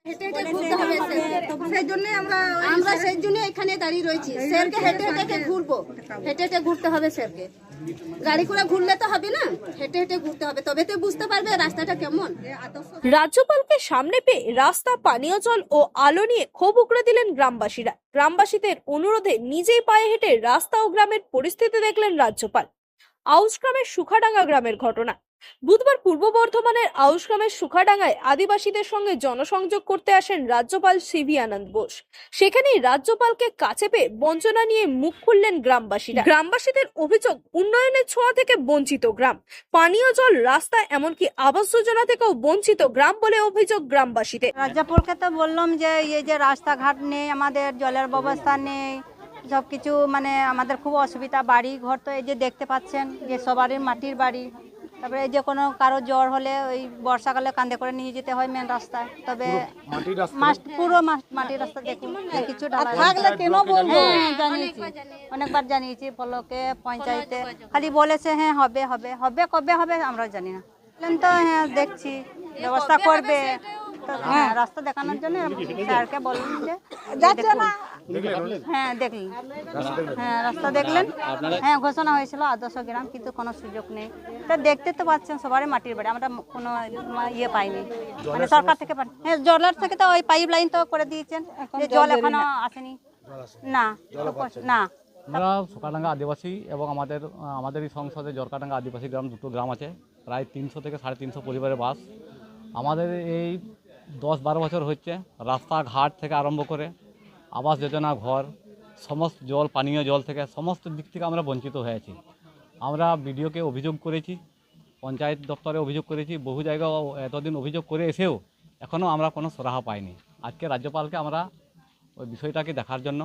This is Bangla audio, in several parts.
হেঁটে হেঁটে ঘুরতে হবে সেই জন্য আমরা সেই জন্য এখানে দাঁড়িয়ে রয়েছি। স্যারকে হেঁটে হেঁটে ঘুরবো, হেঁটে হেঁটে ঘুরতে হবে স্যারকে। গাড়ি করে ঘুরলে তো হবে না, হেঁটে হেঁটে ঘুরতে হবে, তবে তো বুঝতে পারবে রাস্তাটা কেমন। রাজ্যপালকে সামনে পেয়ে রাস্তা, পানীয় জল ও আলো নিয়ে ক্ষোভ উগড়ে দিলেন গ্রামবাসীরা। গ্রামবাসীদের অনুরোধে নিজেই পায়ে হেঁটে রাস্তা ও গ্রামের পরিস্থিতি দেখলেন রাজ্যপাল। আউশ গ্রামের সুখাডাঙ্গা গ্রামের ঘটনা। বুধবার পূর্ব বর্ধমানের আউশ গ্রামের সুখাডাঙ্গায় আদিবাসীদের সঙ্গে জনসংযোগ করতে আসেন রাজ্যপাল সিভি আনন্দ বোস। সেখানেই রাজ্যপালকে কাছে পেয়ে বঞ্চনা নিয়ে মুখ খুললেন গ্রামবাসীরা। গ্রামবাসীদের অভিযোগ, উন্নয়নের ছোঁয়া থেকে বঞ্চিত গ্রাম, পানীয় জল, রাস্তা, এমনকি আবাস যোজনা থেকেও বঞ্চিত গ্রাম বলে অভিযোগ গ্রামবাসীদের। রাজ্যপালকে তো বললাম যে এই যে রাস্তাঘাট নেই, আমাদের জলের ব্যবস্থা নেই, সব কিছু মানে আমাদের খুব অসুবিধা। বাড়ি ঘর তো এই যে দেখতে পাচ্ছেন যে সবারই মাটির বাড়ি। তারপরে এই যে কোনো কারো জ্বর হলে ওই বর্ষাকালে কাঁধে করে নিয়ে যেতে হয় মেন রাস্তায়। তবে পুরো মাটির রাস্তা দেখুন, কিছু থাকলে কেন বলবো। জানিয়েছি, অনেকবার জানিয়েছি ব্লকে, পঞ্চায়েতে, খালি বলেছে হ্যাঁ হবে হবে হবে, কবে হবে আমরা জানি না। তো হ্যাঁ দেখছি ব্যবস্থা করবে। হ্যাঁ রাস্তা দেখানোর জন্য স্যারকে বললেন যে হ্যাঁ দেখলেন, হ্যাঁ রাস্তা দেখলেন, হ্যাঁ ঘোষণা হয়েছিল আদর্শ গ্রাম, কিন্তু কোনো সুযোগ নেই। তো দেখতে তো পাচ্ছেন সবারই মাটির বাড়ি, আমরা কোনো ইয়ে পাইনি মানে সরকার থেকে। হ্যাঁ জলের থেকে তো ওই পাইপ লাইন তো করে দিয়েছেন, যে জল এখনো আসেনি না না। আমরা সুখাডাঙ্গা আদিবাসী এবং আমাদের এই সংসদে জরকাডাঙ্গা আদিবাসী গ্রাম, দুটো গ্রাম আছে, প্রায় 300 থেকে 350 পরিবারের বাস। আমাদের এই 10-12 বছর হচ্ছে রাস্তাঘাট থেকে আরম্ভ করে আবাস যোজনা, ঘর, সমস্ত জল, পানীয় জল থেকে সমস্ত দিক থেকে আমরা বঞ্চিত হয়েছি। আমরা বিডিওকে অভিযোগ করেছি, পঞ্চায়েত দপ্তরে অভিযোগ করেছি, বহু জায়গায় এতদিন অভিযোগ করে এসেও এখনও আমরা কোনো সুরাহা পাইনি। আজকে রাজ্যপালকে আমরা ওই বিষয়টাকে দেখার জন্য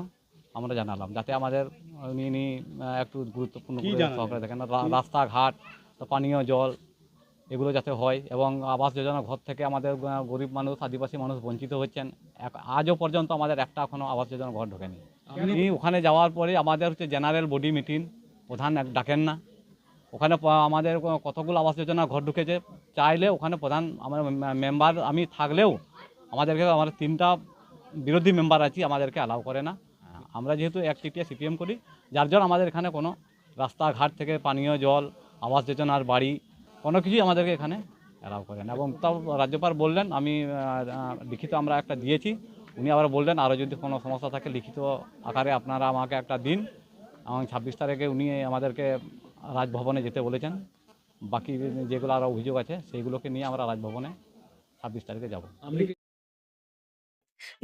আমরা জানালাম, যাতে আমাদের উনি একটু গুরুত্বপূর্ণ সহকারে দেখেন। রাস্তাঘাট, পানীয় জল এগুলো যাতে হয়, এবং আবাস যোজনা ঘর থেকে আমাদের গরিব মানুষ, আদিবাসী মানুষ বঞ্চিত হচ্ছেন। আজও পর্যন্ত আমাদের একটা এখনও আবাস যোজনা ঘর ঢোকেনি। আপনি ওখানে যাওয়ার পরে আমাদের হচ্ছে জেনারেল বডি মিটিং, প্রধান ডাকেন না। ওখানে আমাদের কতগুলো আবাস যোজনা ঘর ঢুকেছে, চাইলে ওখানে প্রধান আমার মেম্বার আমি থাকলেও আমাদের 3টা বিরোধী মেম্বার আছি, আমাদেরকে অ্যালাউ করে না। আমরা যেহেতু একচেটিয়া সিপিএম করি, যার জন্য আমাদের এখানে কোনো রাস্তাঘাট থেকে পানীয় জল, আবাস যোজনার বাড়ি কোনো কিছুই আমাদেরকে এখানে অ্যালাউ করেন। এবং তাও রাজ্যপাল বললেন, আমি লিখিত আমরা একটা দিয়েছি, উনি আবার বললেন আরও যদি কোনো সমস্যা থাকে লিখিত আকারে আপনারা আমাকে একটা দিন। এবং 26 তারিখে উনি আমাদেরকে রাজভবনে যেতে বলেছেন। বাকি যেগুলো আরও অভিযোগ আছে সেইগুলোকে নিয়ে আমরা রাজভবনে 26 তারিখে যাব।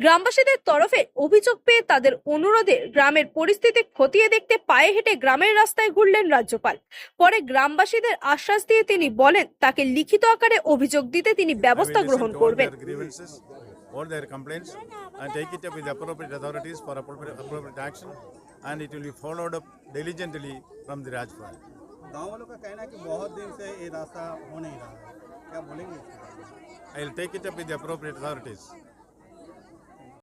গ্রামবাসীদের তরফে অভিযোগ পেয়ে তাদের অনুরোধে গ্রামের পরিস্থিতি খতিয়ে দেখতে পায়ে হেঁটে গ্রামের রাস্তায় ঘুরলেন রাজ্যপাল। পরে গ্রামবাসীদের আশ্বাস দিয়ে তিনি বলেন, তাকে লিখিত আকারে অভিযোগ দিতে তিনি ব্যবস্থা গ্রহণ করবেন। All their complaints and take it up with the appropriate authorities for appropriate action, and it will be followed up diligently from the Rajpal. गाँव वालों का कहना है कि बहुत दिन से ये रास्ता हो नहीं रहा है, क्या बोलेंगे? I will take it up with the appropriate authorities.